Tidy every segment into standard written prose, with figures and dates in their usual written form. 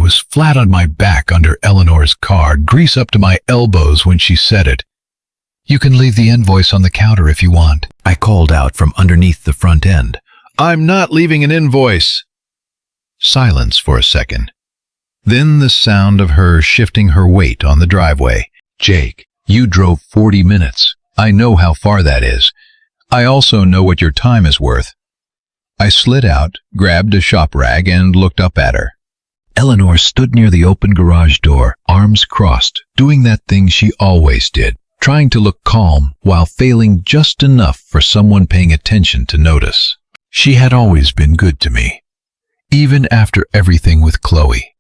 was flat on my back under Eleanor's car, grease up to my elbows when she said it. "You can leave the invoice on the counter if you want," I called out from underneath the front end. "I'm not leaving an invoice." Silence for a second. Then the sound of her shifting her weight on the driveway. "Jake, you drove 40 minutes. I know how far that is. I also know what your time is worth." I slid out, grabbed a shop rag, and looked up at her. Eleanor stood near the open garage door, arms crossed, doing that thing she always did, trying to look calm while failing just enough for someone paying attention to notice. She had always been good to me, even after everything with Chloe.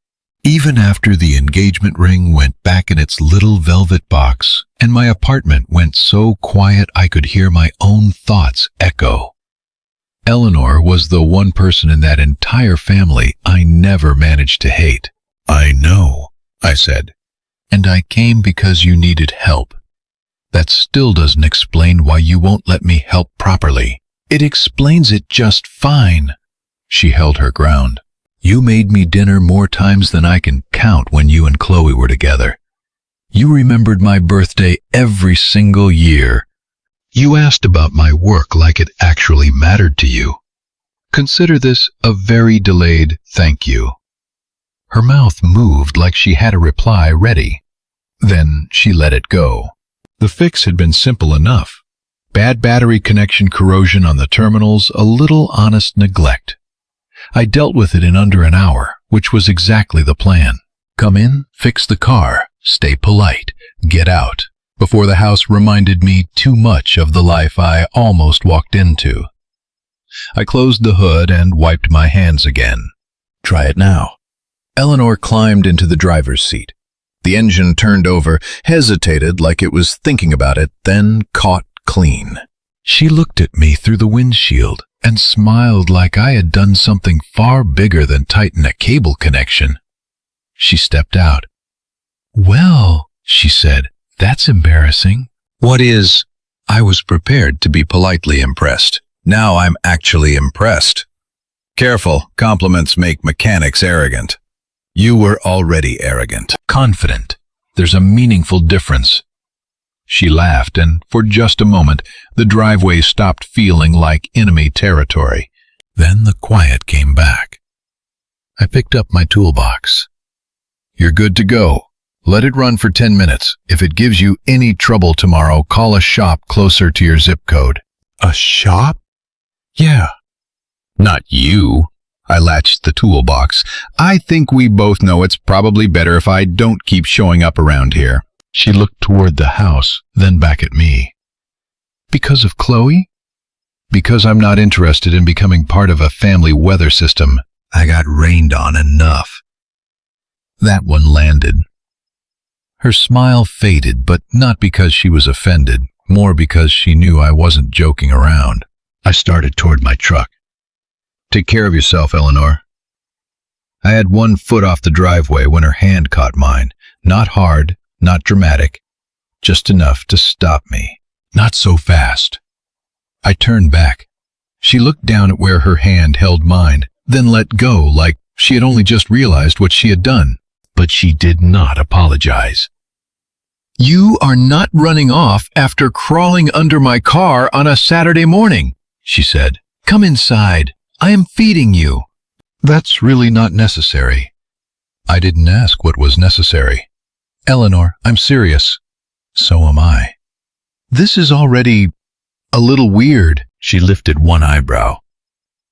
Even after the engagement ring went back in its little velvet box, and my apartment went so quiet I could hear my own thoughts echo. Eleanor was the one person in that entire family I never managed to hate. "I know," I said, "and I came because you needed help. That still doesn't explain why you won't let me help properly." "It explains it just fine." She held her ground. "You made me dinner more times than I can count when you and Chloe were together. You remembered my birthday every single year. You asked about my work like it actually mattered to you. Consider this a very delayed thank you." Her mouth moved like she had a reply ready. Then she let it go. The fix had been simple enough. Bad battery connection corrosion on the terminals, a little honest neglect. I dealt with it in under an hour, which was exactly the plan. Come in, fix the car, stay polite, get out, before the house reminded me too much of the life I almost walked into. I closed the hood and wiped my hands again. "Try it now." Eleanor climbed into the driver's seat. The engine turned over, hesitated like it was thinking about it, then caught clean. She looked at me through the windshield and smiled like I had done something far bigger than tighten a cable connection. She stepped out. "Well," she said, "that's embarrassing." "What is?" I was prepared to be politely impressed. Now I'm actually impressed. "Careful, compliments make mechanics arrogant." You were already arrogant. Confident. There's a meaningful difference. She laughed, and for just a moment, the driveway stopped feeling like enemy territory. Then the quiet came back. I picked up my toolbox. "You're good to go. Let it run for 10 minutes. If it gives you any trouble tomorrow, call a shop closer to your zip code." "A shop?" "Yeah." "Not you." I latched the toolbox. "I think we both know it's probably better if I don't keep showing up around here." She looked toward the house, then back at me. "Because of Chloe?" "Because I'm not interested in becoming part of a family weather system. I got rained on enough." That one landed. Her smile faded, but not because she was offended, more because she knew I wasn't joking around. I started toward my truck. "Take care of yourself, Eleanor." I had one foot off the driveway when her hand caught mine. Not hard, not dramatic, just enough to stop me. "Not so fast." I turned back. She looked down at where her hand held mine, then let go like she had only just realized what she had done. But she did not apologize. "You are not running off after crawling under my car on a Saturday morning," she said. "Come inside. I am feeding you." "That's really not necessary." I didn't ask what was necessary. "Eleanor, I'm serious." "So am I." "This is already a little weird." She lifted one eyebrow.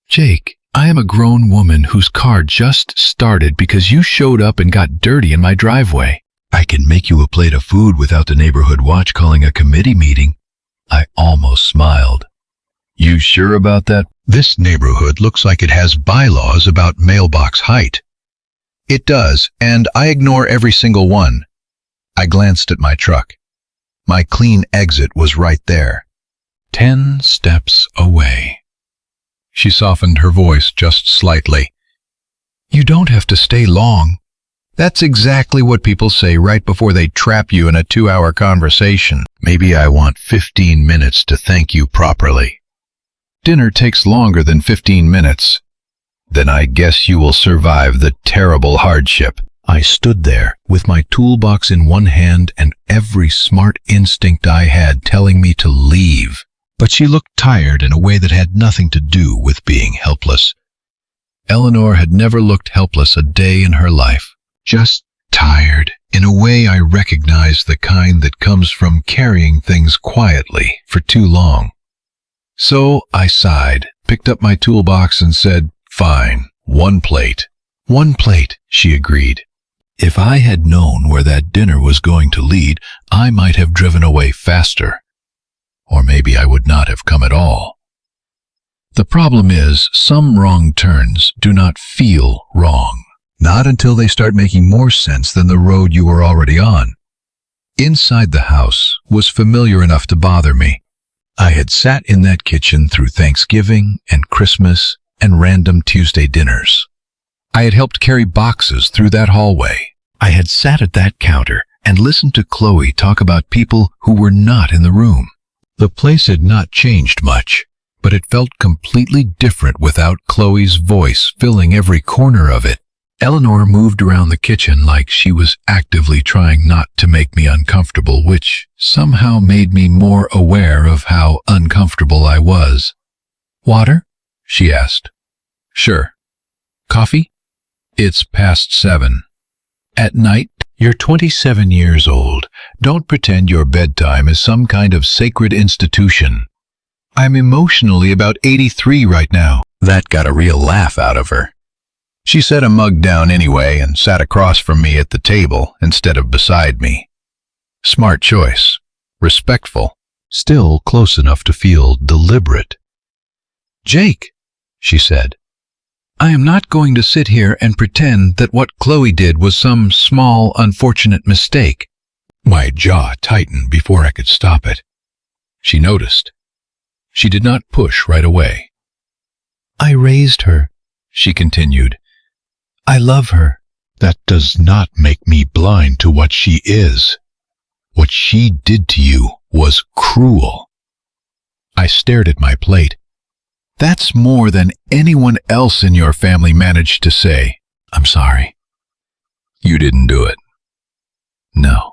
"Jake, I am a grown woman whose car just started because you showed up and got dirty in my driveway. I can make you a plate of food without the neighborhood watch calling a committee meeting." I almost smiled. "You sure about that?" "This neighborhood looks like it has bylaws about mailbox height." "It does, and I ignore every single one." I glanced at my truck. My clean exit was right there. 10 steps away. She softened her voice just slightly. "You don't have to stay long." That's exactly what people say right before they trap you in a 2-hour conversation. Maybe I want 15 minutes to thank you properly. Dinner takes longer than 15 minutes. Then I guess you will survive the terrible hardship. I stood there with my toolbox in one hand and every smart instinct I had telling me to leave. But she looked tired in a way that had nothing to do with being helpless. Eleanor had never looked helpless a day in her life. Just tired, in a way I recognized, the kind that comes from carrying things quietly for too long. So I sighed, picked up my toolbox and said, "Fine, one plate." "One plate," she agreed. If I had known where that dinner was going to lead, I might have driven away faster. Or maybe I would not have come at all. The problem is, some wrong turns do not feel wrong. Not until they start making more sense than the road you were already on. Inside the house was familiar enough to bother me. I had sat in that kitchen through Thanksgiving and Christmas and random Tuesday dinners. I had helped carry boxes through that hallway. I had sat at that counter and listened to Chloe talk about people who were not in the room. The place had not changed much, but it felt completely different without Chloe's voice filling every corner of it. Eleanor moved around the kitchen like she was actively trying not to make me uncomfortable, which somehow made me more aware of how uncomfortable I was. "Water?" she asked. "Sure." "Coffee?" "It's past 7. At night?" "You're 27 years old. Don't pretend your bedtime is some kind of sacred institution." "I'm emotionally about 83 right now." That got a real laugh out of her. She set a mug down anyway and sat across from me at the table instead of beside me. Smart choice. Respectful. Still close enough to feel deliberate. "Jake," she said, "I am not going to sit here and pretend that what Chloe did was some small, unfortunate mistake." My jaw tightened before I could stop it. She noticed. She did not push right away. "I raised her," she continued. "I love her." That does not make me blind to what she is. What she did to you was cruel. I stared at my plate. "That's more than anyone else in your family managed to say." "I'm sorry." "You didn't do it." "No."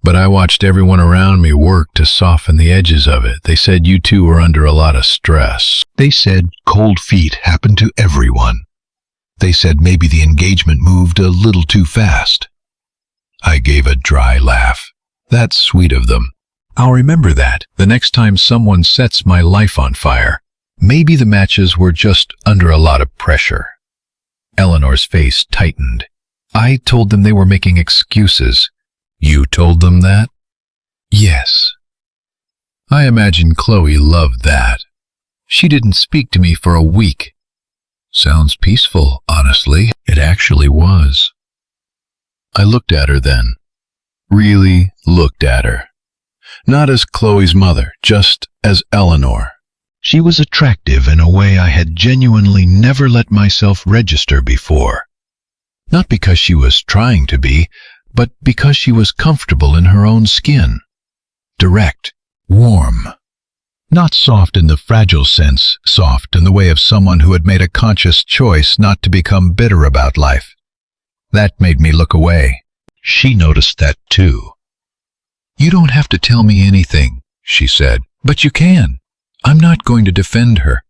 But I watched everyone around me work to soften the edges of it. They said you two were under a lot of stress. They said cold feet happened to everyone. They said maybe the engagement moved a little too fast. I gave a dry laugh. That's sweet of them. I'll remember that the next time someone sets my life on fire. Maybe the matches were just under a lot of pressure. Eleanor's face tightened. "I told them they were making excuses." "You told them that?" "Yes." I imagine Chloe loved that. She didn't speak to me for a week. Sounds peaceful, honestly. It actually was. I looked at her then. Really looked at her. Not as Chloe's mother, just as Eleanor. She was attractive in a way I had genuinely never let myself register before. Not because she was trying to be, but because she was comfortable in her own skin. Direct, warm. Not soft in the fragile sense, soft in the way of someone who had made a conscious choice not to become bitter about life. That made me look away. She noticed that too. "You don't have to tell me anything," she said, "but you can. I'm not going to defend her."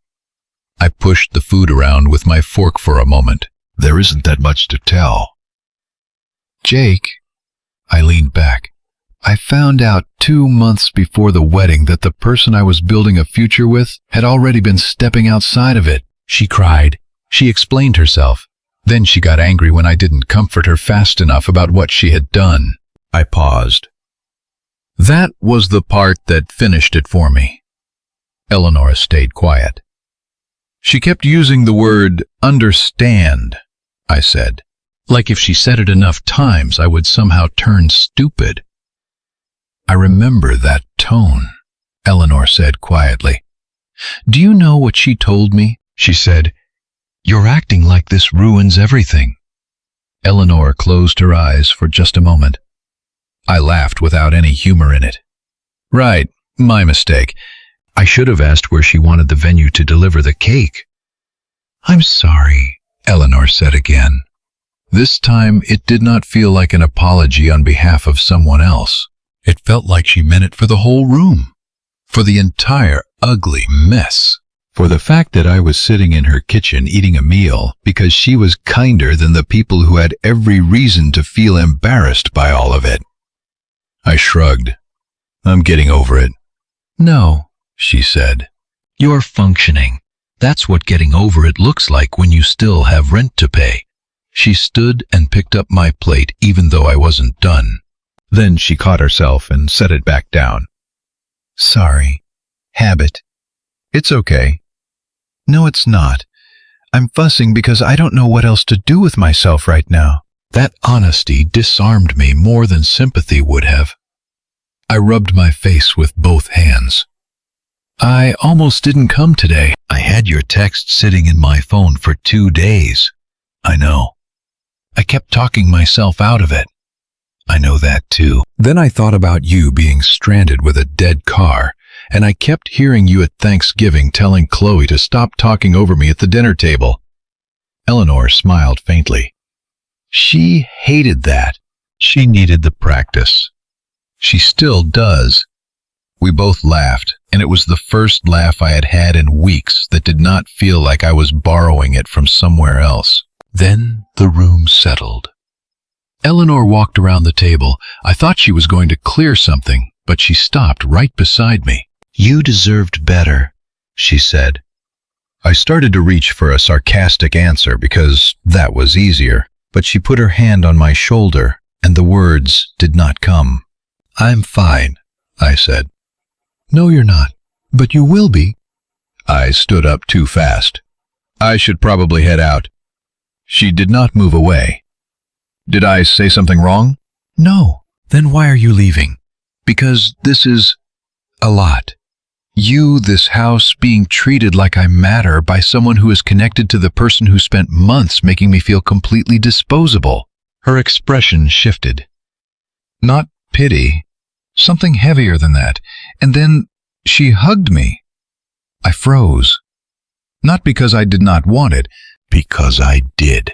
I pushed the food around with my fork for a moment. There isn't that much to tell. "Jake," I leaned back. "I found out 2 months before the wedding that the person I was building a future with had already been stepping outside of it." She cried. She explained herself. Then she got angry when I didn't comfort her fast enough about what she had done. I paused. That was the part that finished it for me. Eleanor stayed quiet. "She kept using the word understand," I said. Like if she said it enough times, I would somehow turn stupid. "I remember that tone," Eleanor said quietly. "Do you know what she told me?" She said, "You're acting like this ruins everything." Eleanor closed her eyes for just a moment. I laughed without any humor in it. "Right, my mistake. I should have asked where she wanted the venue to deliver the cake." I'm sorry, Eleanor said again. This time it did not feel like an apology on behalf of someone else. It felt like she meant it for the whole room, for the entire ugly mess, for the fact that I was sitting in her kitchen eating a meal because she was kinder than the people who had every reason to feel embarrassed by all of it. I shrugged. I'm getting over it. No, she said. You're functioning. That's what getting over it looks like when you still have rent to pay. She stood and picked up my plate even though I wasn't done. Then she caught herself and set it back down. Sorry. Habit. It's okay. No, it's not. I'm fussing because I don't know what else to do with myself right now. That honesty disarmed me more than sympathy would have. I rubbed my face with both hands. I almost didn't come today. I had your text sitting in my phone for 2 days. I know. I kept talking myself out of it. I know that too. Then I thought about you being stranded with a dead car, and I kept hearing you at Thanksgiving telling Chloe to stop talking over me at the dinner table. Eleanor smiled faintly. She hated that. She needed the practice. She still does. We both laughed, and it was the first laugh I had had in weeks that did not feel like I was borrowing it from somewhere else. Then the room settled. Eleanor walked around the table. I thought she was going to clear something, but she stopped right beside me. You deserved better, she said. I started to reach for a sarcastic answer because that was easier, but she put her hand on my shoulder, and the words did not come. I'm fine, I said. No, you're not, but you will be. I stood up too fast. I should probably head out. She did not move away. Did I say something wrong? No. Then why are you leaving? Because this is a lot. You, this house, being treated like I matter by someone who is connected to the person who spent months making me feel completely disposable. Her expression shifted. Not pity, something heavier than that. And then she hugged me. I froze. Not because I did not want it, because I did.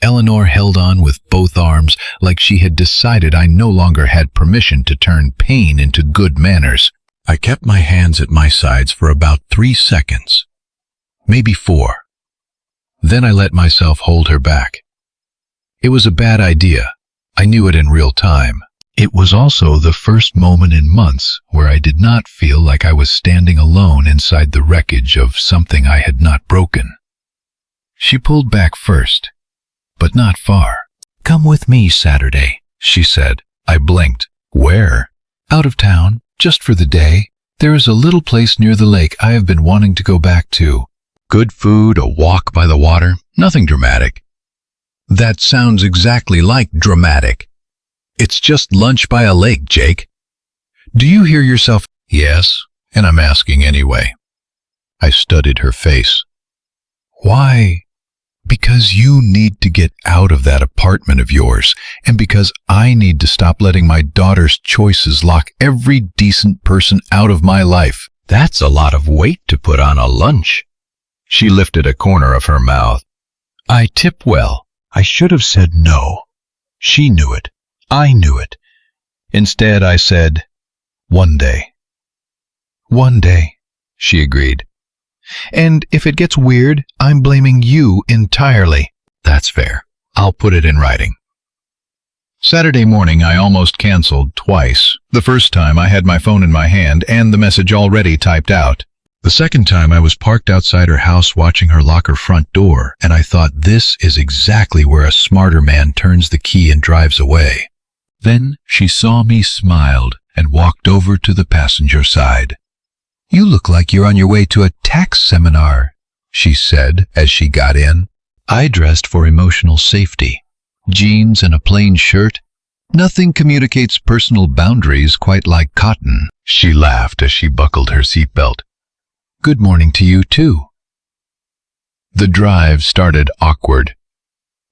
Eleanor held on with both arms like she had decided I no longer had permission to turn pain into good manners. I kept my hands at my sides for about 3 seconds, maybe 4. Then I let myself hold her back. It was a bad idea. I knew it in real time. It was also the first moment in months where I did not feel like I was standing alone inside the wreckage of something I had not broken. She pulled back first, but not far. Come with me Saturday, she said. I blinked. Where? Out of town, just for the day. There is a little place near the lake I have been wanting to go back to. Good food, a walk by the water, nothing dramatic. That sounds exactly like dramatic. It's just lunch by a lake, Jake. Do you hear yourself? Yes, and I'm asking anyway. I studied her face. Why? Because you need to get out of that apartment of yours, and because I need to stop letting my daughter's choices lock every decent person out of my life. That's a lot of weight to put on a lunch. She lifted a corner of her mouth. I tip well. I should have said no. She knew it. I knew it. Instead, I said, one day. One day, she agreed. And if it gets weird, I'm blaming you entirely. That's fair. I'll put it in writing. Saturday morning, I almost canceled twice. The first time, I had my phone in my hand and the message already typed out. The second time, I was parked outside her house watching her lock her front door, and I thought this is exactly where a smarter man turns the key and drives away. Then she saw me, smiled, and walked over to the passenger side. You look like you're on your way to a tax seminar, she said as she got in. I dressed for emotional safety. Jeans and a plain shirt. Nothing communicates personal boundaries quite like cotton. She laughed as she buckled her seatbelt. Good morning to you, too. The drive started awkward.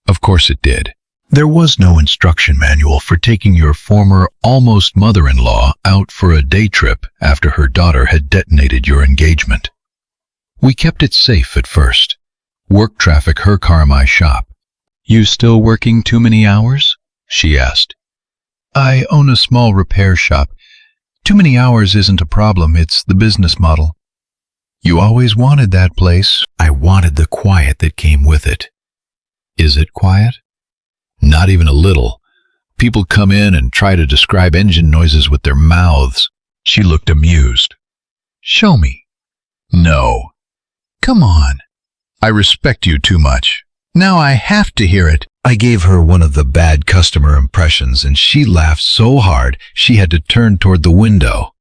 Of course it did. There was no instruction manual for taking your former almost mother-in-law out for a day trip after her daughter had detonated your engagement. We kept it safe at first. Work traffic, her car, my shop. You still working too many hours? She asked. I own a small repair shop. Too many hours isn't a problem, it's the business model. You always wanted that place. I wanted the quiet that came with it. Is it quiet? Not even a little. People come in and try to describe engine noises with their mouths. She looked amused. Show me. No. Come on. I respect you too much. Now I have to hear it. I gave her one of the bad customer impressions, and she laughed so hard she had to turn toward the window.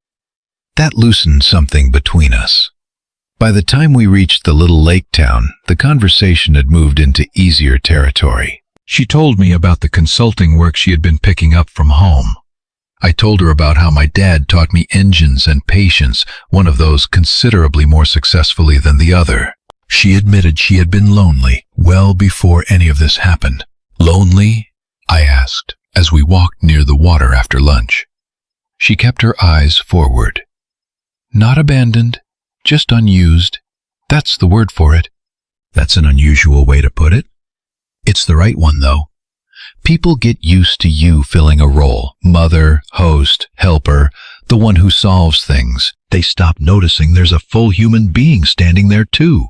That loosened something between us. By the time we reached the little lake town, the conversation had moved into easier territory. She told me about the consulting work she had been picking up from home. I told her about how my dad taught me engines and patience, one of those considerably more successfully than the other. She admitted she had been lonely well before any of this happened. Lonely? I asked, as we walked near the water after lunch. She kept her eyes forward. Not abandoned, just unused. That's the word for it. That's an unusual way to put it. It's the right one, though. People get used to you filling a role, mother, host, helper, the one who solves things. They stop noticing there's a full human being standing there, too.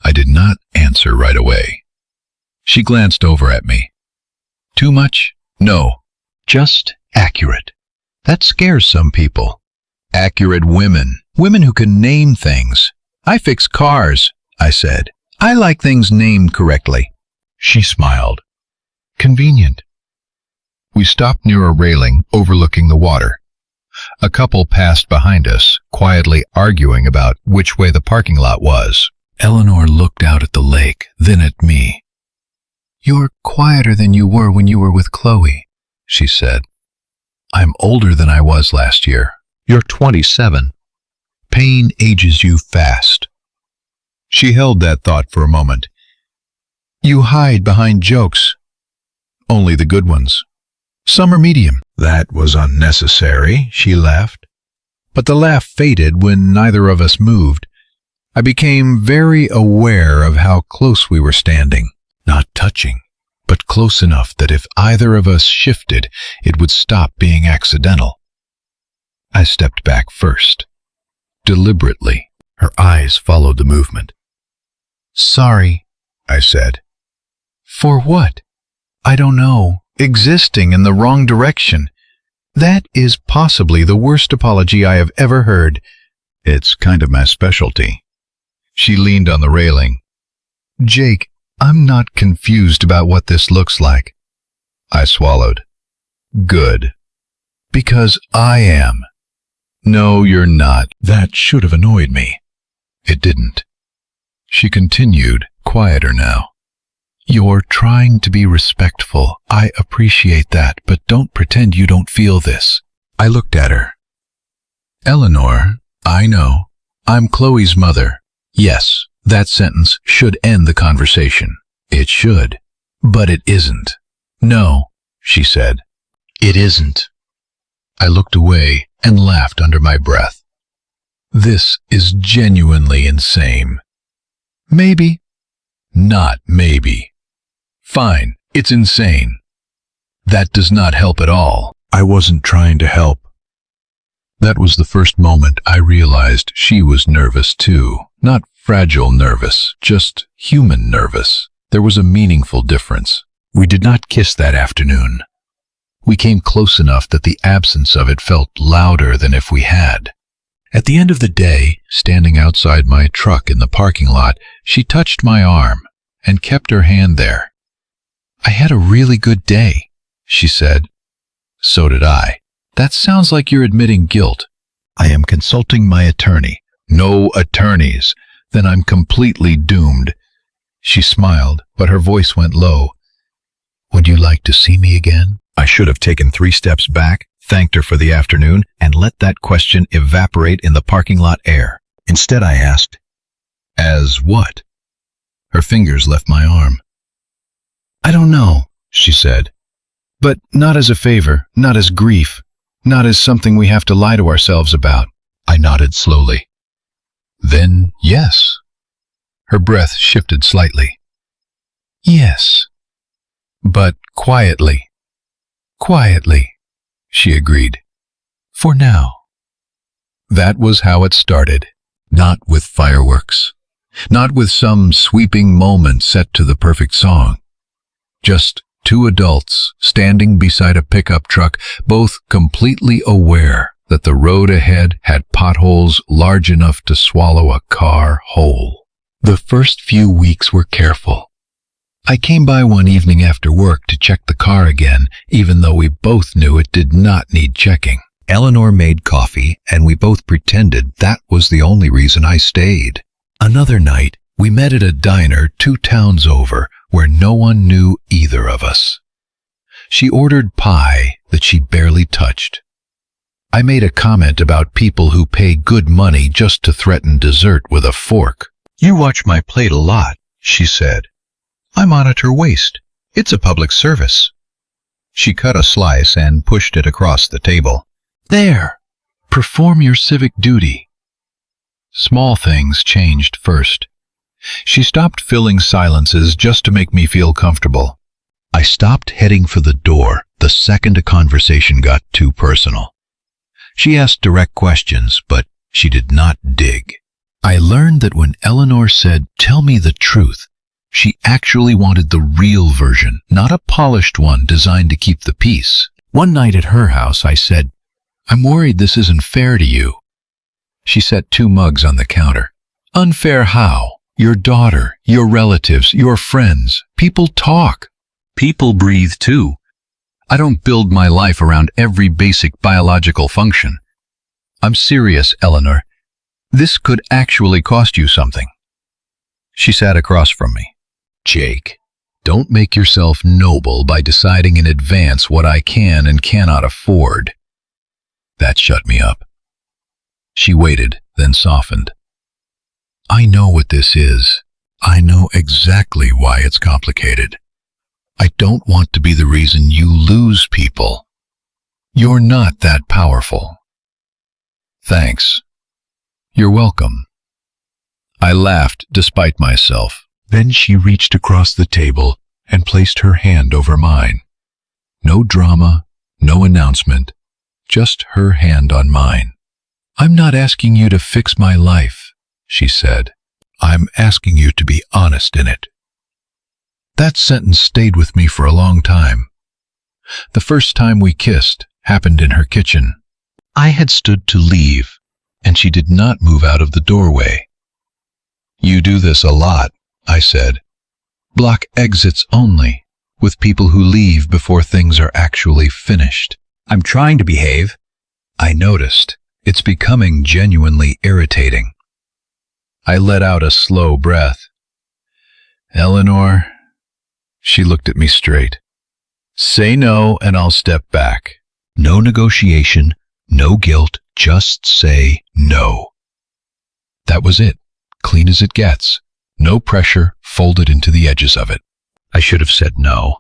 I did not answer right away. She glanced over at me. Too much? No. Just accurate. That scares some people. Accurate women. Women who can name things. I fix cars, I said. I like things named correctly. She smiled. Convenient. We stopped near a railing overlooking the water. A couple passed behind us, quietly arguing about which way the parking lot was. Eleanor looked out at the lake, then at me. You're quieter than you were when you were with Chloe, she said. I'm older than I was last year. You're 27. Pain ages you fast. She held that thought for a moment. You hide behind jokes. Only the good ones. Some are medium. That was unnecessary, she laughed. But the laugh faded when neither of us moved. I became very aware of how close we were standing. Not touching, but close enough that if either of us shifted, it would stop being accidental. I stepped back first. Deliberately, her eyes followed the movement. Sorry, I said. For what? I don't know. Existing in the wrong direction. That is possibly the worst apology I have ever heard. It's kind of my specialty. She leaned on the railing. Jake, I'm not confused about what this looks like. I swallowed. Good. Because I am. No, you're not. That should have annoyed me. It didn't. She continued, quieter now. You're trying to be respectful. I appreciate that, but don't pretend you don't feel this. I looked at her. Eleanor, I know. I'm Chloe's mother. Yes, that sentence should end the conversation. It should. But it isn't. No, she said. It isn't. I looked away and laughed under my breath. This is genuinely insane. Maybe. Not maybe. Fine, it's insane. That does not help at all. I wasn't trying to help. That was the first moment I realized she was nervous too. Not fragile nervous, just human nervous. There was a meaningful difference. We did not kiss that afternoon. We came close enough that the absence of it felt louder than if we had. At the end of the day, standing outside my truck in the parking lot, she touched my arm and kept her hand there. I had a really good day, she said. So did I. That sounds like you're admitting guilt. I am consulting my attorney. No attorneys. Then I'm completely doomed. She smiled, but her voice went low. Would you like to see me again? I should have taken 3 steps back, thanked her for the afternoon, and let that question evaporate in the parking lot air. Instead, I asked, as what? Her fingers left my arm. I don't know, she said. But not as a favor, not as grief, not as something we have to lie to ourselves about. I nodded slowly. Then, yes. Her breath shifted slightly. Yes, but quietly. Quietly, she agreed. For now. That was how it started. Not with fireworks. Not with some sweeping moment set to the perfect song. Just two adults standing beside a pickup truck, both completely aware that the road ahead had potholes large enough to swallow a car whole. The first few weeks were careful. I came by one evening after work to check the car again, even though we both knew it did not need checking. Eleanor made coffee, and we both pretended that was the only reason I stayed. Another night, we met at a diner 2 towns over, where no one knew either of us. She ordered pie that she barely touched. I made a comment about people who pay good money just to threaten dessert with a fork. You watch my plate a lot, she said. I monitor waste. It's a public service. She cut a slice and pushed it across the table. There! Perform your civic duty. Small things changed first. She stopped filling silences just to make me feel comfortable. I stopped heading for the door the second a conversation got too personal. She asked direct questions, but she did not dig. I learned that when Eleanor said, "Tell me the truth," she actually wanted the real version, not a polished one designed to keep the peace. One night at her house, I said, "I'm worried this isn't fair to you." She set 2 mugs on the counter. Unfair how? Your daughter, your relatives, your friends. People talk. People breathe too. I don't build my life around every basic biological function. I'm serious, Eleanor. This could actually cost you something. She sat across from me. Jake, don't make yourself noble by deciding in advance what I can and cannot afford. That shut me up. She waited, then softened. I know what this is. I know exactly why it's complicated. I don't want to be the reason you lose people. You're not that powerful. Thanks. You're welcome. I laughed despite myself. Then she reached across the table and placed her hand over mine. No drama, no announcement, just her hand on mine. I'm not asking you to fix my life, she said. I'm asking you to be honest in it. That sentence stayed with me for a long time. The first time we kissed happened in her kitchen. I had stood to leave, and she did not move out of the doorway. You do this a lot, I said. Block exits only, with people who leave before things are actually finished. I'm trying to behave. I noticed. It's becoming genuinely irritating. I let out a slow breath. Eleanor, she looked at me straight. Say no and I'll step back. No negotiation, no guilt, just say no. That was it, clean as it gets. No pressure folded into the edges of it. I should have said no.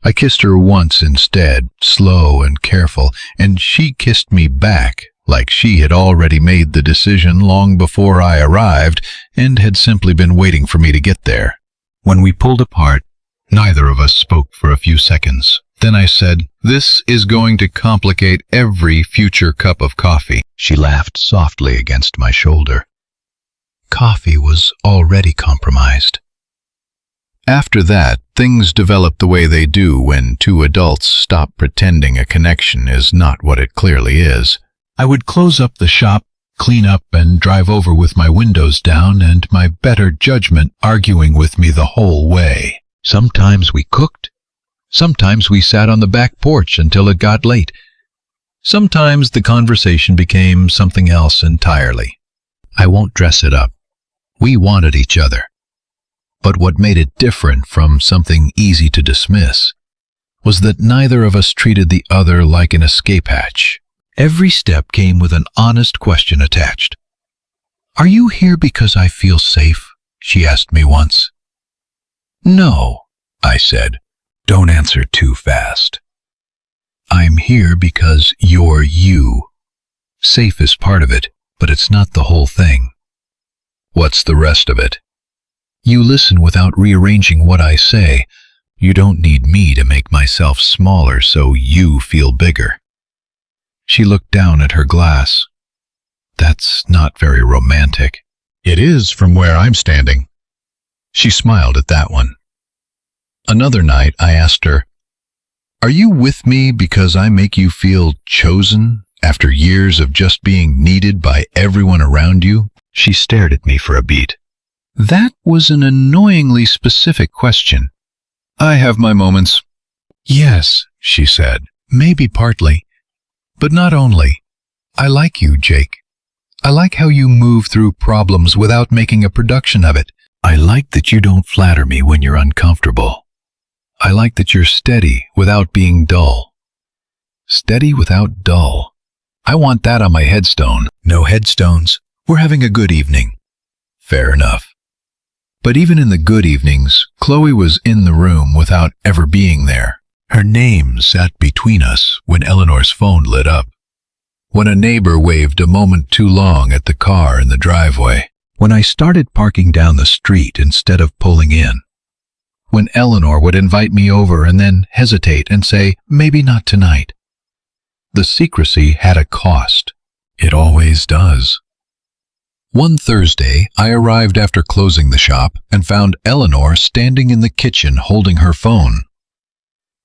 I kissed her once instead, slow and careful, and she kissed me back like she had already made the decision long before I arrived and had simply been waiting for me to get there. When we pulled apart, neither of us spoke for a few seconds. Then I said, "This is going to complicate every future cup of coffee." She laughed softly against my shoulder. Coffee was already compromised. After that, things developed the way they do when 2 adults stop pretending a connection is not what it clearly is. I would close up the shop, clean up, and drive over with my windows down and my better judgment arguing with me the whole way. Sometimes we cooked. Sometimes we sat on the back porch until it got late. Sometimes the conversation became something else entirely. I won't dress it up. We wanted each other. But what made it different from something easy to dismiss was that neither of us treated the other like an escape hatch. Every step came with an honest question attached. "Are you here because I feel safe?" she asked me once. "No," I said. "Don't answer too fast. I'm here because you're you. Safe is part of it, but it's not the whole thing." "What's the rest of it?" You listen without rearranging what I say. You don't need me to make myself smaller so you feel bigger. She looked down at her glass. That's not very romantic. It is from where I'm standing. She smiled at that one. Another night I asked her, "Are you with me because I make you feel chosen after years of just being needed by everyone around you?" She stared at me for a beat. That was an annoyingly specific question. I have my moments. Yes, she said, maybe partly, but not only. I like you, Jake. I like how you move through problems without making a production of it. I like that you don't flatter me when you're uncomfortable. I like that you're steady without being dull. Steady without dull. I want that on my headstone. No headstones. We're having a good evening. Fair enough. But even in the good evenings, Chloe was in the room without ever being there. Her name sat between us when Eleanor's phone lit up. When a neighbor waved a moment too long at the car in the driveway. When I started parking down the street instead of pulling in. When Eleanor would invite me over and then hesitate and say, maybe not tonight. The secrecy had a cost. It always does. One Thursday, I arrived after closing the shop and found Eleanor standing in the kitchen holding her phone.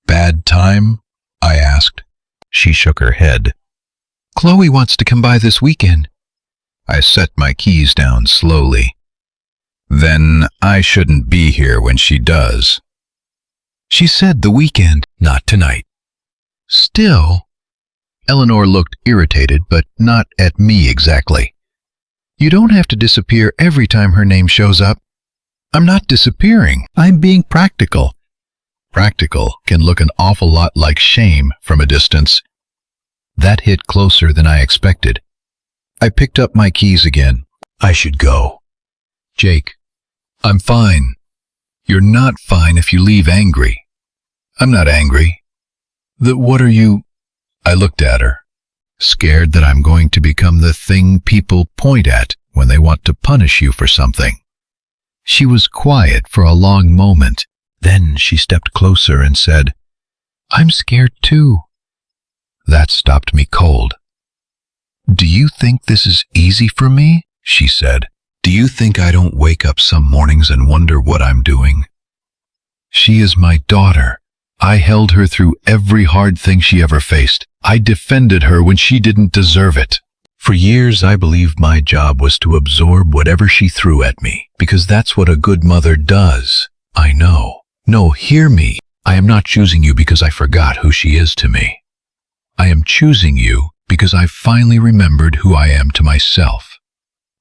Bad time? I asked. She shook her head. Chloe wants to come by this weekend. I set my keys down slowly. Then I shouldn't be here when she does. She said the weekend, not tonight. Still, Eleanor looked irritated, but not at me exactly. You don't have to disappear every time her name shows up. I'm not disappearing. I'm being practical. Practical can look an awful lot like shame from a distance. That hit closer than I expected. I picked up my keys again. I should go. Jake, I'm fine. You're not fine if you leave angry. I'm not angry. What are you? I looked at her, scared that I'm going to become the thing people point at when they want to punish you for something. She was quiet for a long moment. Then she stepped closer and said, I'm scared too. That stopped me cold. Do you think this is easy for me? She said. Do you think I don't wake up some mornings and wonder what I'm doing? She is my daughter. I held her through every hard thing she ever faced. I defended her when she didn't deserve it. For years, I believed my job was to absorb whatever she threw at me, because that's what a good mother does. I know. No, hear me. I am not choosing you because I forgot who she is to me. I am choosing you because I finally remembered who I am to myself.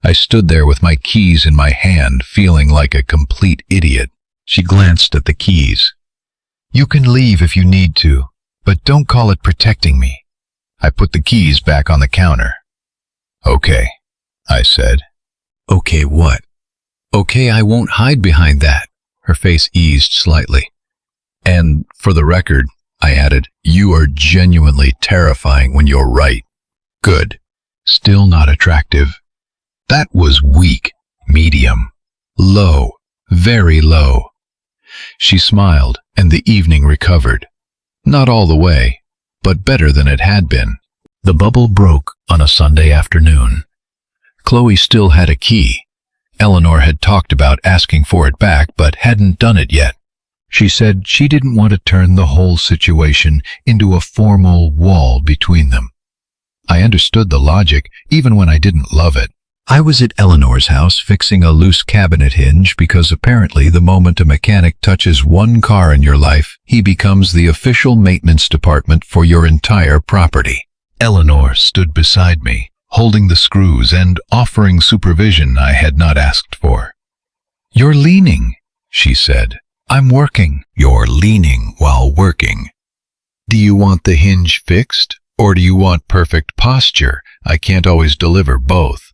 I stood there with my keys in my hand, feeling like a complete idiot. She glanced at the keys. You can leave if you need to, but don't call it protecting me. I put the keys back on the counter. Okay, I said. Okay, what? Okay, I won't hide behind that. Her face eased slightly. And for the record, I added, you are genuinely terrifying when you're right. Good. Still not attractive. That was weak, medium, low, very low. She smiled, and the evening recovered. Not all the way, but better than it had been. The bubble broke on a Sunday afternoon. Chloe still had a key. Eleanor had talked about asking for it back, but hadn't done it yet. She said she didn't want to turn the whole situation into a formal wall between them. I understood the logic, even when I didn't love it. I was at Eleanor's house fixing a loose cabinet hinge because apparently the moment a mechanic touches one car in your life, he becomes the official maintenance department for your entire property. Eleanor stood beside me, holding the screws and offering supervision I had not asked for. You're leaning, she said. I'm working. You're leaning while working. Do you want the hinge fixed, or do you want perfect posture? I can't always deliver both.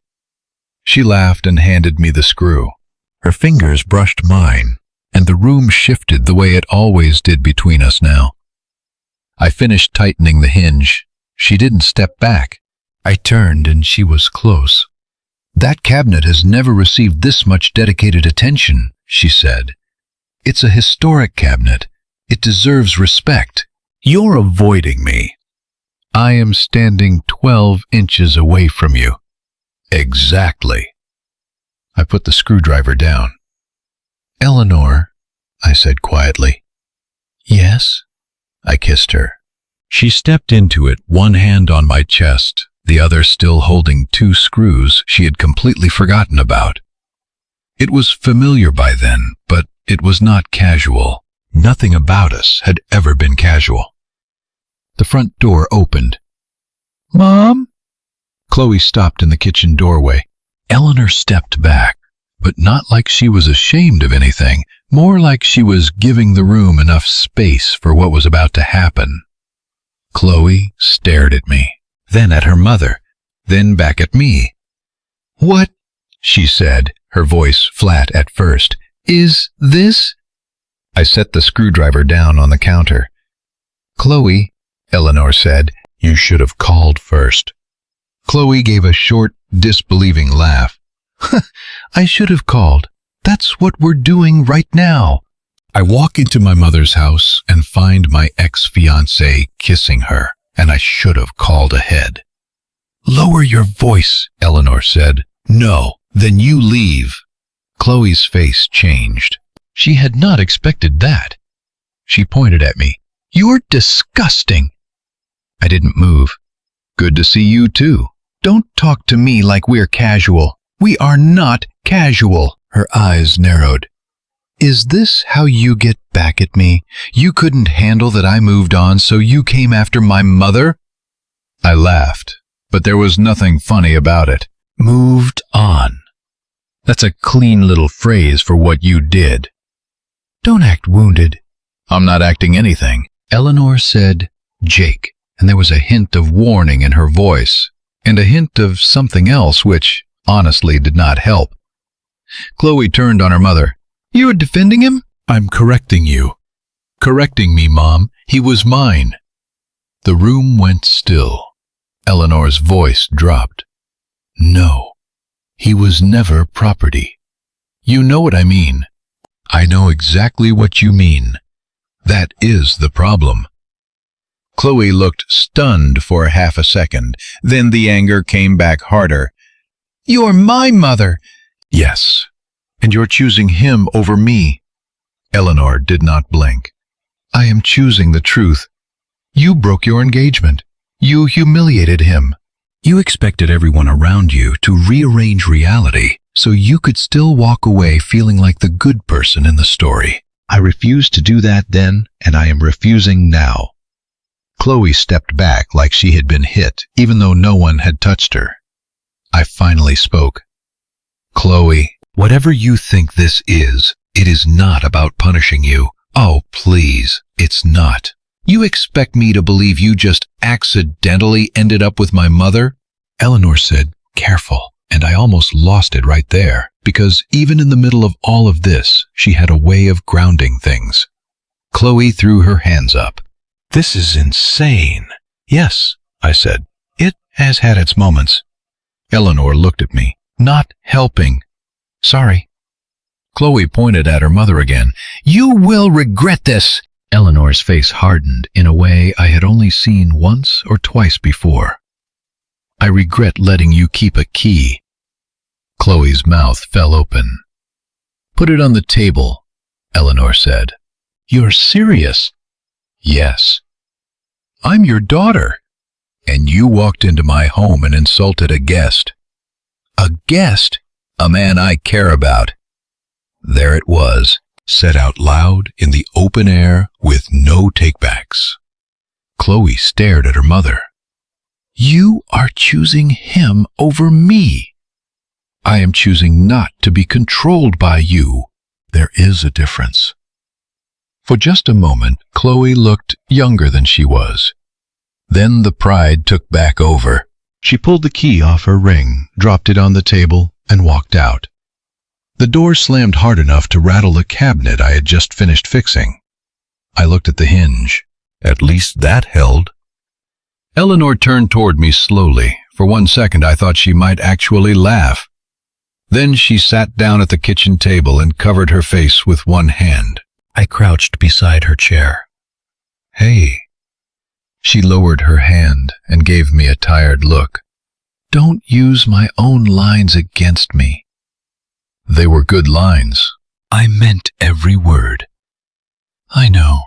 She laughed and handed me the screw. Her fingers brushed mine, and the room shifted the way it always did between us now. I finished tightening the hinge. She didn't step back. I turned and she was close. That cabinet has never received this much dedicated attention, she said. It's a historic cabinet. It deserves respect. You're avoiding me. I am standing 12 inches away from you. Exactly. I put the screwdriver down. Eleanor, I said quietly. Yes? I kissed her. She stepped into it, one hand on my chest, the other still holding 2 screws she had completely forgotten about. It was familiar by then, but it was not casual. Nothing about us had ever been casual. The front door opened. Mom? Chloe stopped in the kitchen doorway. Eleanor stepped back, but not like she was ashamed of anything, more like she was giving the room enough space for what was about to happen. Chloe stared at me, then at her mother, then back at me. What? She said, her voice flat at first. Is this? I set the screwdriver down on the counter. Chloe, Eleanor said, you should have called first. Chloe gave a short, disbelieving laugh. I should have called. That's what we're doing right now. I walk into my mother's house and find my ex-fiancée kissing her, and I should have called ahead. Lower your voice, Eleanor said. No, then you leave. Chloe's face changed. She had not expected that. She pointed at me. You're disgusting. I didn't move. Good to see you too. Don't talk to me like we're casual. We are not casual. Her eyes narrowed. Is this how you get back at me? You couldn't handle that I moved on, so you came after my mother? I laughed, but there was nothing funny about it. Moved on. That's a clean little phrase for what you did. Don't act wounded. I'm not acting anything. Eleanor said, Jake, and there was a hint of warning in her voice, and a hint of something else which, honestly, did not help. Chloe turned on her mother. You're defending him? I'm correcting you. Correcting me, Mom. He was mine. The room went still. Eleanor's voice dropped. No, he was never property. You know what I mean. I know exactly what you mean. That is the problem. Chloe looked stunned for half a second. Then the anger came back harder. You're my mother. Yes, and you're choosing him over me. Eleanor did not blink. I am choosing the truth. You broke your engagement. You humiliated him. You expected everyone around you to rearrange reality so you could still walk away feeling like the good person in the story. I refused to do that then, and I am refusing now. Chloe stepped back like she had been hit, even though no one had touched her. I finally spoke. Chloe, whatever you think this is, it is not about punishing you. Oh, please, it's not. You expect me to believe you just accidentally ended up with my mother? Eleanor said, careful, and I almost lost it right there, because even in the middle of all of this, she had a way of grounding things. Chloe threw her hands up. This is insane. Yes, I said. It has had its moments. Eleanor looked at me, not helping. Sorry. Chloe pointed at her mother again. You will regret this. Eleanor's face hardened in a way I had only seen once or twice before. I regret letting you keep a key. Chloe's mouth fell open. Put it on the table, Eleanor said. You're serious? Yes. I'm your daughter. And you walked into my home and insulted a guest. A guest? A man I care about. There it was, said out loud in the open air with no takebacks. Chloe stared at her mother. You are choosing him over me. I am choosing not to be controlled by you. There is a difference. For just a moment, Chloe looked younger than she was. Then the pride took back over. She pulled the key off her ring, dropped it on the table, and walked out. The door slammed hard enough to rattle the cabinet I had just finished fixing. I looked at the hinge. At least that held. Eleanor turned toward me slowly. For 1 second I thought she might actually laugh. Then she sat down at the kitchen table and covered her face with one hand. I crouched beside her chair. Hey. She lowered her hand and gave me a tired look. Don't use my own lines against me. They were good lines. I meant every word. I know.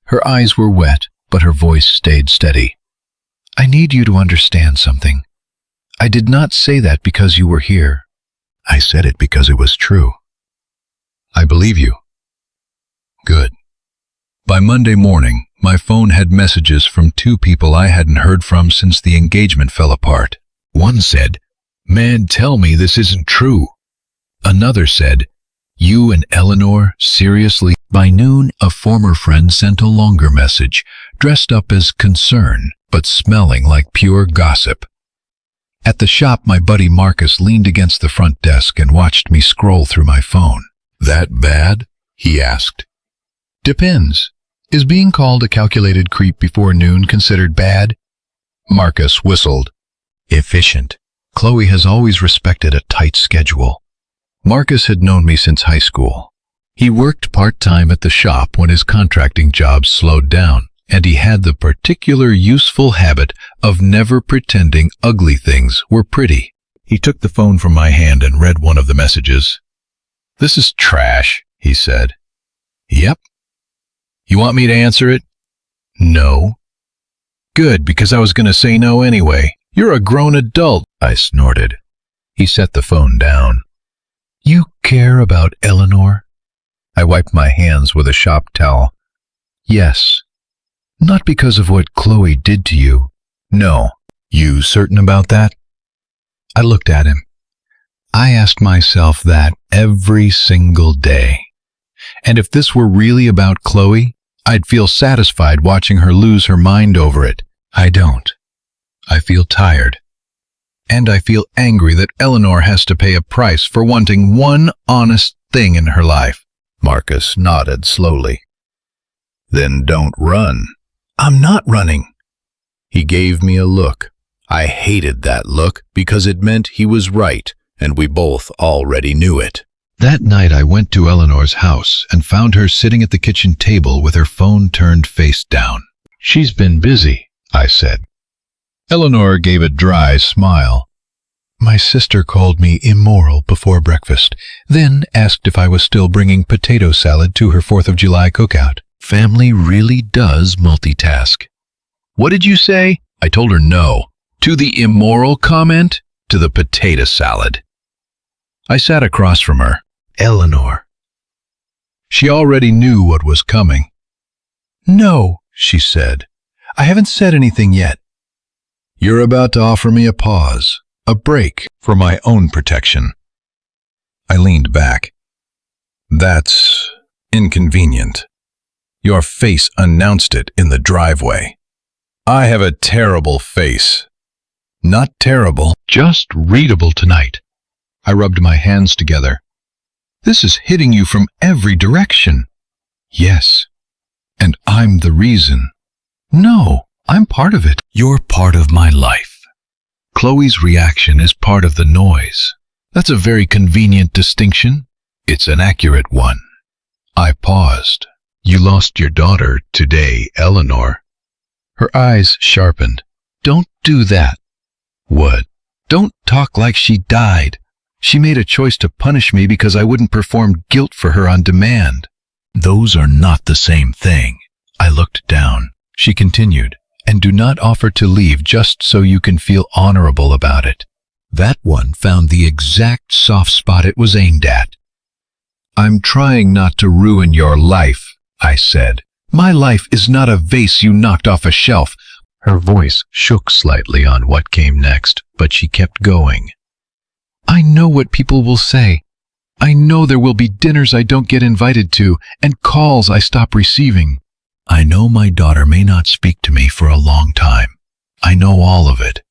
Her eyes were wet, but her voice stayed steady. I need you to understand something. I did not say that because you were here. I said it because it was true. I believe you. Good. By Monday morning, my phone had messages from two people I hadn't heard from since the engagement fell apart. One said, "Man, tell me this isn't true." Another said, "You and Eleanor, seriously?" By noon, a former friend sent a longer message, dressed up as concern, but smelling like pure gossip. At the shop, my buddy Marcus leaned against the front desk and watched me scroll through my phone. "That bad?" he asked. "Depends. Is being called a calculated creep before noon considered bad?" Marcus whistled. "Efficient. Chloe has always respected a tight schedule." Marcus had known me since high school. He worked part-time at the shop when his contracting jobs slowed down, and he had the particular useful habit of never pretending ugly things were pretty. He took the phone from my hand and read one of the messages. "This is trash," he said. "Yep." "You want me to answer it?" "No." "Good, because I was going to say no anyway. You're a grown adult," I snorted. He set the phone down. "You care about Eleanor?" I wiped my hands with a shop towel. "Yes. Not because of what Chloe did to you." "No. You certain about that?" I looked at him. I asked myself that every single day. And if this were really about Chloe, I'd feel satisfied watching her lose her mind over it. I don't. I feel tired. And I feel angry that Eleanor has to pay a price for wanting one honest thing in her life. Marcus nodded slowly. "Then don't run." "I'm not running." He gave me a look. I hated that look because it meant he was right, and we both already knew it. That night I went to Eleanor's house and found her sitting at the kitchen table with her phone turned face down. "She's been busy," I said. Eleanor gave a dry smile. "My sister called me immoral before breakfast, then asked if I was still bringing potato salad to her 4th of July cookout. Family really does multitask." "What did you say?" I told her no. To the immoral comment, to the potato salad. I sat across from her. Eleanor. She already knew what was coming. "No," she said. "I haven't said anything yet." "You're about to offer me a pause, a break for my own protection." I leaned back. "That's inconvenient. Your face announced it in the driveway. I have a terrible face. Not terrible, just readable tonight." I rubbed my hands together. "This is hitting you from every direction." "Yes, and I'm the reason." "No, I'm part of it." "You're part of my life. Chloe's reaction is part of the noise. That's a very convenient distinction. It's an accurate one." I paused. "You lost your daughter today, Eleanor." Her eyes sharpened. "Don't do that." "What?" "Don't talk like she died. She made a choice to punish me because I wouldn't perform guilt for her on demand." "Those are not the same thing." I looked down. She continued, "And do not offer to leave just so you can feel honorable about it." That one found the exact soft spot it was aimed at. "I'm trying not to ruin your life," I said. "My life is not a vase you knocked off a shelf." Her voice shook slightly on what came next, but she kept going. "I know what people will say. I know there will be dinners I don't get invited to, and calls I stop receiving. I know my daughter may not speak to me for a long time. I know all of it."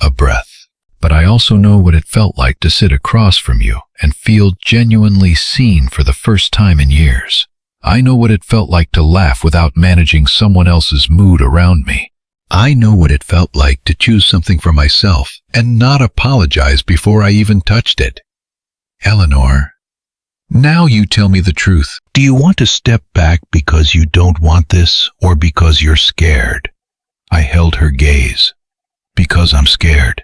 A breath. "But I also know what it felt like to sit across from you and feel genuinely seen for the first time in years. I know what it felt like to laugh without managing someone else's mood around me. I know what it felt like to choose something for myself and not apologize before I even touched it. Eleanor, now you tell me the truth. Do you want to step back because you don't want this or because you're scared? I held her gaze. Because I'm scared.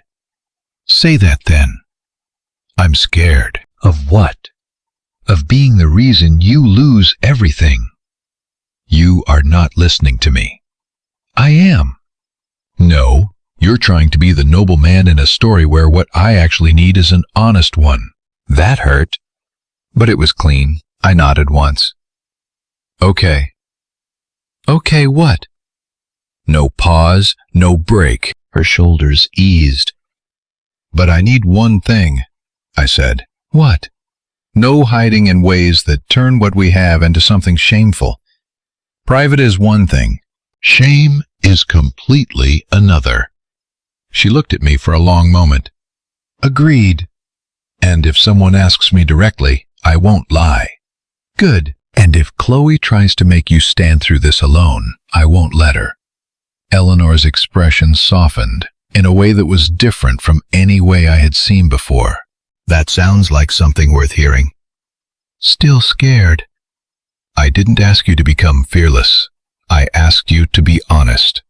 Say that then. I'm scared. Of what? Of being the reason you lose everything. You are not listening to me. I am. No, you're trying to be the noble man in a story where what I actually need is an honest one. That hurt. But it was clean. I nodded once. Okay. Okay, what? No pause, no break. Her shoulders eased. But I need one thing, I said. What? No hiding in ways that turn what we have into something shameful. Private is one thing. Shame is completely another. She looked at me for a long moment. Agreed. And if someone asks me directly, I won't lie. Good. And if Chloe tries to make you stand through this alone, I won't let her. Eleanor's expression softened in a way that was different from any way I had seen before. That sounds like something worth hearing. Still scared. I didn't ask you to become fearless. I asked you to be honest.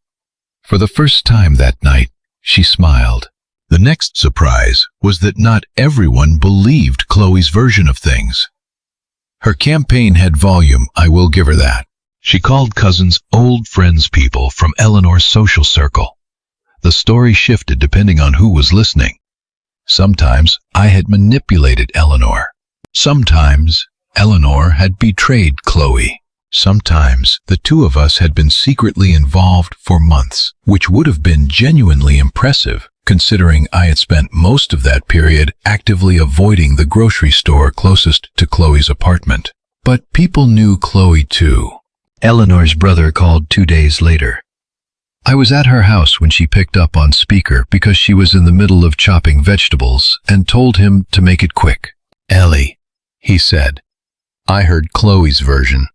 For the first time that night, she smiled. The next surprise was that not everyone believed Chloe's version of things. Her campaign had volume, I will give her that. She called cousins old friends, people from Eleanor's social circle. The story shifted depending on who was listening. Sometimes I had manipulated Eleanor. Sometimes Eleanor had betrayed Chloe. Sometimes the two of us had been secretly involved for months, which would have been genuinely impressive, considering I had spent most of that period actively avoiding the grocery store closest to Chloe's apartment. But people knew Chloe too. Eleanor's brother called 2 days later. I was at her house when she picked up on speaker because she was in the middle of chopping vegetables and told him to make it quick. Ellie, he said. I heard Chloe's version.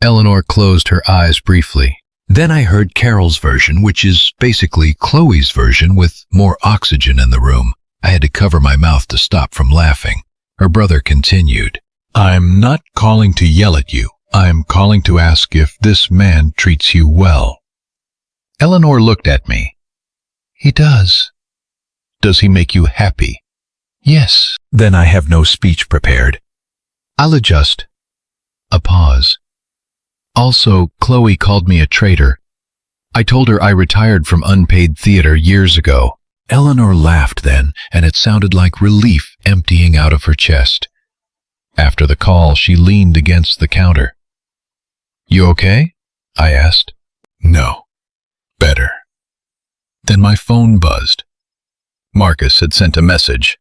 Eleanor closed her eyes briefly. Then I heard Carol's version, which is basically Chloe's version with more oxygen in the room. I had to cover my mouth to stop from laughing. Her brother continued. I'm not calling to yell at you. I'm calling to ask if this man treats you well. Eleanor looked at me. He does. Does he make you happy? Yes. Then I have no speech prepared. I'll adjust. A pause. Also, Chloe called me a traitor. I told her I retired from unpaid theater years ago. Eleanor laughed then, and it sounded like relief emptying out of her chest. After the call, she leaned against the counter. You okay? I asked. No. Better. Then my phone buzzed. Marcus had sent a message.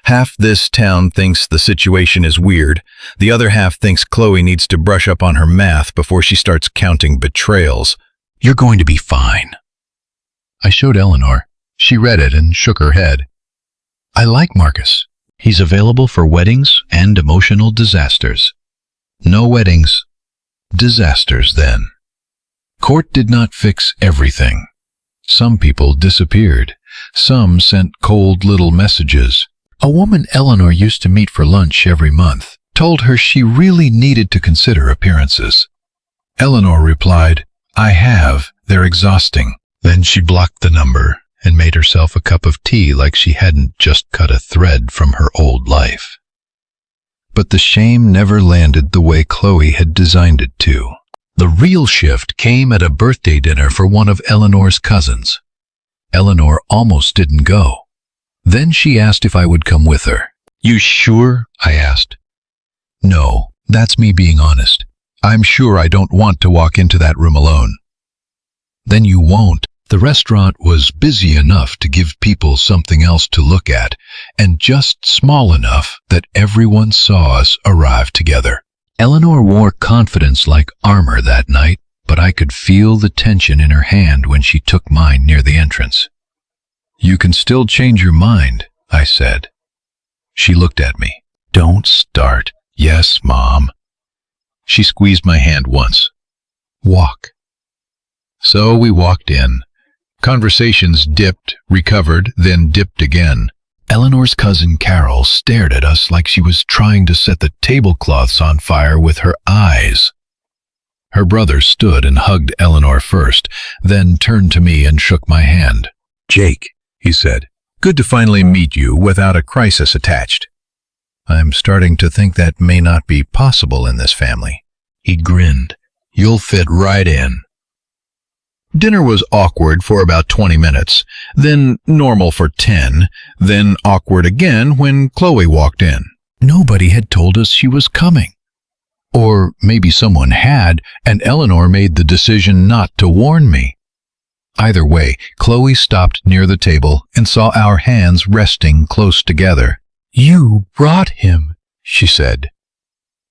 Half this town thinks the situation is weird. The other half thinks Chloe needs to brush up on her math before she starts counting betrayals. You're going to be fine. I showed Eleanor. She read it and shook her head. I like Marcus. He's available for weddings and emotional disasters. No weddings. Disasters, then. Court did not fix everything. Some people disappeared. Some sent cold little messages. A woman Eleanor used to meet for lunch every month told her she really needed to consider appearances. Eleanor replied, I have. They're exhausting. Then she blocked the number and made herself a cup of tea like she hadn't just cut a thread from her old life. But the shame never landed the way Chloe had designed it to. The real shift came at a birthday dinner for one of Eleanor's cousins. Eleanor almost didn't go. Then she asked if I would come with her. You sure? I asked. No, that's me being honest. I'm sure I don't want to walk into that room alone. Then you won't. The restaurant was busy enough to give people something else to look at, and just small enough that everyone saw us arrive together. Eleanor wore confidence like armor that night, but I could feel the tension in her hand when she took mine near the entrance. You can still change your mind, I said. She looked at me. Don't start. Yes, Mom. She squeezed my hand once. Walk. So we walked in. Conversations dipped, recovered, then dipped again. Eleanor's cousin Carol stared at us like she was trying to set the tablecloths on fire with her eyes. Her brother stood and hugged Eleanor first, then turned to me and shook my hand. "Jake," he said, "good to finally meet you without a crisis attached. I'm starting to think that may not be possible in this family." He grinned. "You'll fit right in." Dinner was awkward for about 20 minutes, then normal for 10, then awkward again when Chloe walked in. Nobody had told us she was coming. Or maybe someone had, and Eleanor made the decision not to warn me. Either way, Chloe stopped near the table and saw our hands resting close together. "You brought him," she said.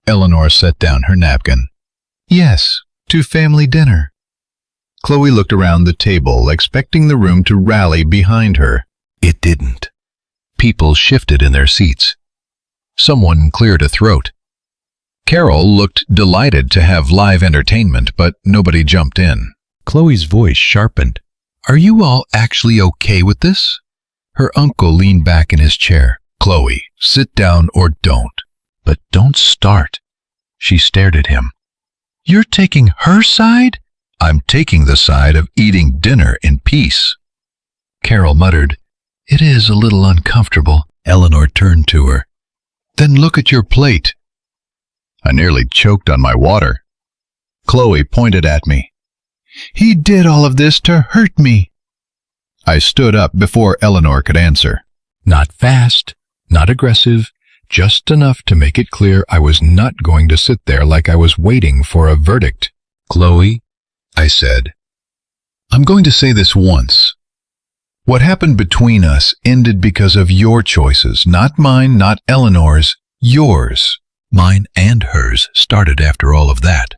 Eleanor set down her napkin. "Yes, to family dinner." Chloe looked around the table, expecting the room to rally behind her. It didn't. People shifted in their seats. Someone cleared a throat. Carol looked delighted to have live entertainment, but nobody jumped in. Chloe's voice sharpened. "Are you all actually okay with this?" Her uncle leaned back in his chair. "Chloe, sit down or don't. But don't start." She stared at him. "You're taking her side?" "I'm taking the side of eating dinner in peace." Carol muttered, "It is a little uncomfortable." Eleanor turned to her. "Then look at your plate." I nearly choked on my water. Chloe pointed at me. "He did all of this to hurt me." I stood up before Eleanor could answer. Not fast, not aggressive, just enough to make it clear I was not going to sit there like I was waiting for a verdict. "Chloe," I said, "I'm going to say this once. What happened between us ended because of your choices, not mine, not Eleanor's, yours. Mine and hers started after all of that.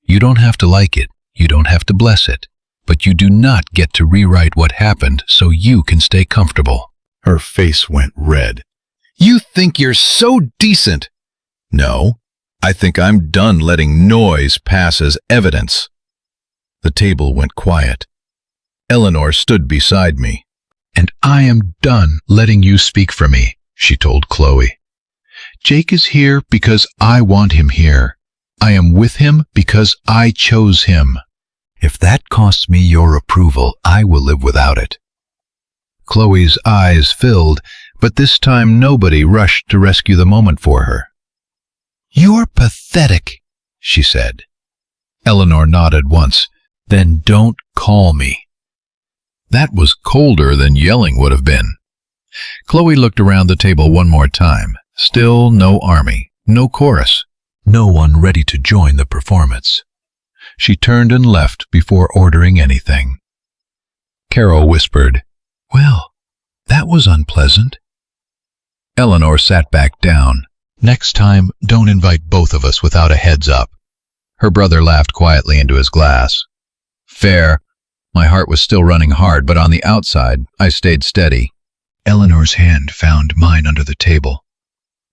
You don't have to like it, you don't have to bless it, but you do not get to rewrite what happened so you can stay comfortable." Her face went red. "You think you're so decent." "No, I think I'm done letting noise pass as evidence." The table went quiet. Eleanor stood beside me. "And I am done letting you speak for me," she told Chloe. "Jake is here because I want him here. I am with him because I chose him. If that costs me your approval, I will live without it." Chloe's eyes filled, but this time nobody rushed to rescue the moment for her. "You're pathetic," she said. Eleanor nodded once. "Then don't call me." That was colder than yelling would have been. Chloe looked around the table one more time. Still no army, no chorus, no one ready to join the performance. She turned and left before ordering anything. Carol whispered, "Well, that was unpleasant." Eleanor sat back down. "Next time, don't invite both of us without a heads up." Her brother laughed quietly into his glass. "Fair." My heart was still running hard, but on the outside, I stayed steady. Eleanor's hand found mine under the table.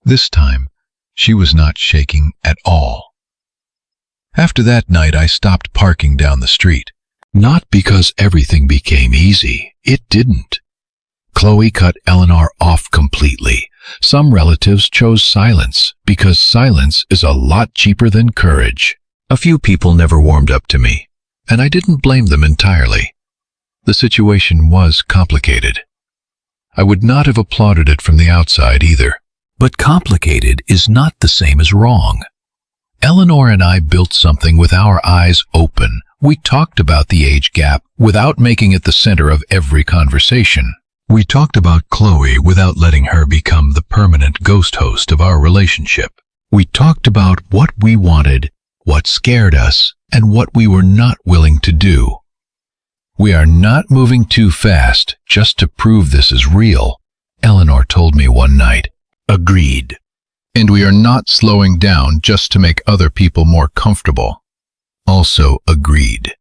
This time, she was not shaking at all. After that night, I stopped parking down the street. Not because everything became easy. It didn't. Chloe cut Eleanor off completely. Some relatives chose silence, because silence is a lot cheaper than courage. A few people never warmed up to me, and I didn't blame them entirely. The situation was complicated. I would not have applauded it from the outside either. But complicated is not the same as wrong. Eleanor and I built something with our eyes open. We talked about the age gap without making it the center of every conversation. We talked about Chloe without letting her become the permanent ghost host of our relationship. We talked about what we wanted, what scared us, and what we were not willing to do. We are not moving too fast just to prove this is real, Eleanor told me one night. Agreed. And we are not slowing down just to make other people more comfortable. Also agreed.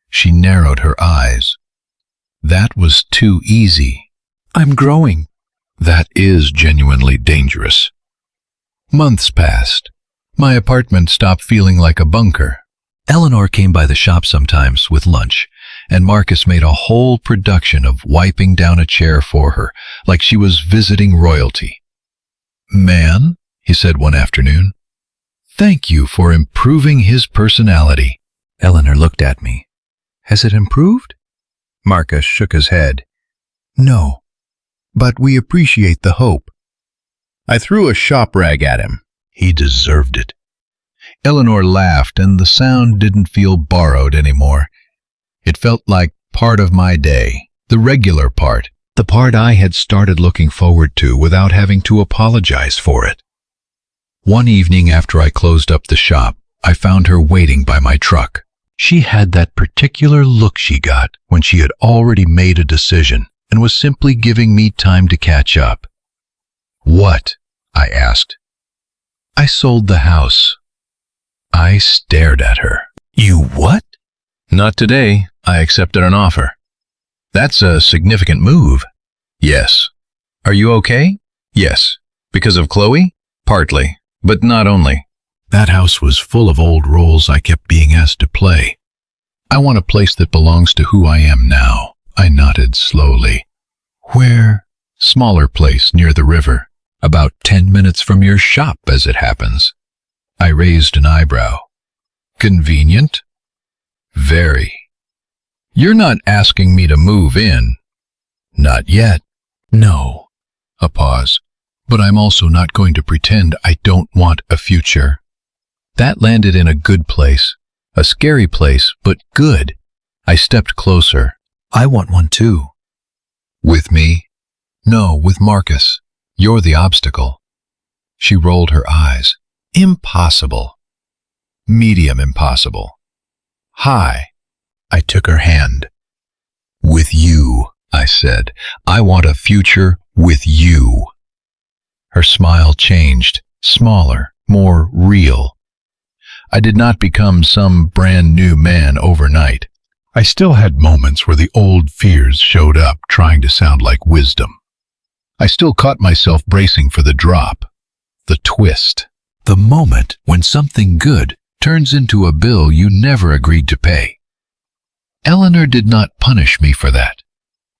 She narrowed her eyes. That was too easy. I'm growing. That is genuinely dangerous. Months passed. My apartment stopped feeling like a bunker. Eleanor came by the shop sometimes with lunch, and Marcus made a whole production of wiping down a chair for her, like she was visiting royalty. "Man," he said one afternoon, "thank you for improving his personality." Eleanor looked at me. "Has it improved?" Marcus shook his head. "No, but we appreciate the hope." I threw a shop rag at him. He deserved it. Eleanor laughed, and the sound didn't feel borrowed anymore. It felt like part of my day, the regular part, the part I had started looking forward to without having to apologize for it. One evening after I closed up the shop, I found her waiting by my truck. She had that particular look she got when she had already made a decision and was simply giving me time to catch up. "What?" I asked. "I sold the house." I stared at her. "You what?" "Not today. I accepted an offer." "That's a significant move." "Yes." "Are you okay?" "Yes." "Because of Chloe?" "Partly, but not only." That house was full of old roles I kept being asked to play. "I want a place that belongs to who I am now." I nodded slowly. "Where?" "Smaller place near the river. About 10 minutes from your shop, as it happens." I raised an eyebrow. "Convenient?" "Very." "You're not asking me to move in?" "Not yet." "No." A pause. "But I'm also not going to pretend I don't want a future." That landed in a good place. A scary place, but good. I stepped closer. "I want one too." "With me?" "No, with Marcus. You're the obstacle." She rolled her eyes. "Impossible." "Medium impossible." "High." I took her hand. "With you," I said. "I want a future with you." Her smile changed, smaller, more real. I did not become some brand new man overnight. I still had moments where the old fears showed up, trying to sound like wisdom. I still caught myself bracing for the drop, the twist, the moment when something good turns into a bill you never agreed to pay. Eleanor did not punish me for that.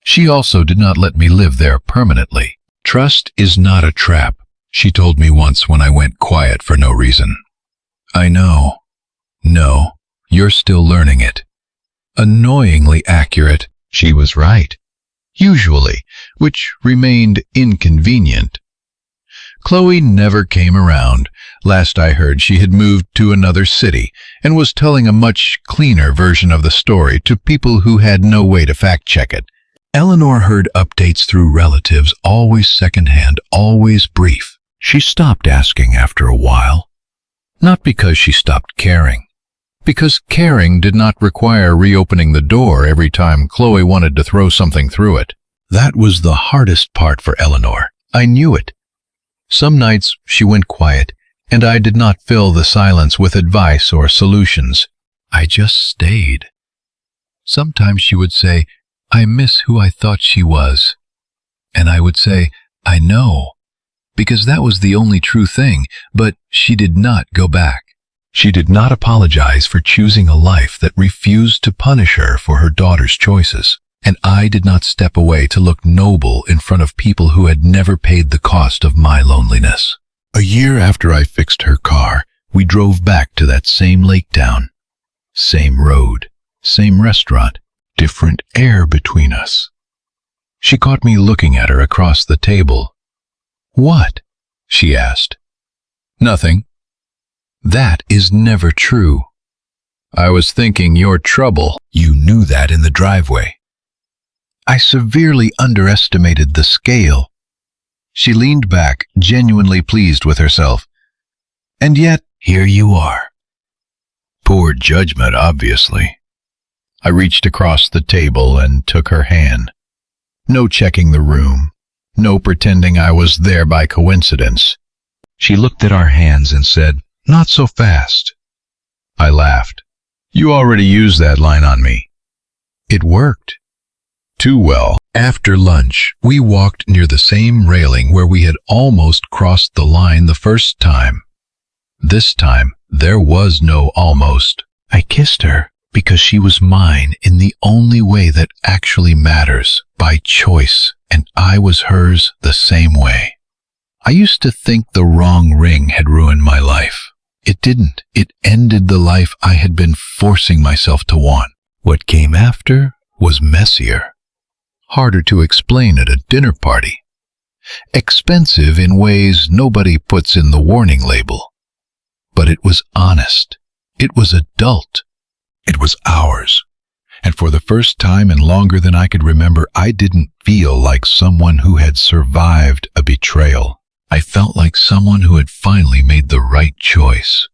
She also did not let me live there permanently. "Trust is not a trap," she told me once when I went quiet for no reason. I know. No, you're still learning it. Annoyingly accurate. She was right. Usually, which remained inconvenient. Chloe never came around. Last I heard, she had moved to another city and was telling a much cleaner version of the story to people who had no way to fact-check it. Eleanor heard updates through relatives, always secondhand, always brief. She stopped asking after a while. Not because she stopped caring. Because caring did not require reopening the door every time Chloe wanted to throw something through it. That was the hardest part for Eleanor. I knew it. Some nights she went quiet, and I did not fill the silence with advice or solutions. I just stayed. Sometimes she would say, "I miss who I thought she was." And I would say, "I know," because that was the only true thing, but she did not go back. She did not apologize for choosing a life that refused to punish her for her daughter's choices. And I did not step away to look noble in front of people who had never paid the cost of my loneliness. A year after I fixed her car, we drove back to that same lake town. Same road, same restaurant, different air between us. She caught me looking at her across the table. "What?" she asked. "Nothing." "That is never true." "I was thinking your trouble." "You knew that in the driveway." I severely underestimated the scale. She leaned back, genuinely pleased with herself. "And yet, here you are." Poor judgment, obviously. I reached across the table and took her hand. No checking the room. No pretending I was there by coincidence. She looked at our hands and said, "Not so fast." I laughed. "You already used that line on me." It worked. Too well. After lunch, we walked near the same railing where we had almost crossed the line the first time. This time, there was no almost. I kissed her because she was mine in the only way that actually matters, by choice, and I was hers the same way. I used to think the wrong ring had ruined my life. It didn't. It ended the life I had been forcing myself to want. What came after was messier, harder to explain at a dinner party, expensive in ways nobody puts in the warning label. But it was honest. It was adult. It was ours. And for the first time and longer than I could remember, I didn't feel like someone who had survived a betrayal. I felt like someone who had finally made the right choice.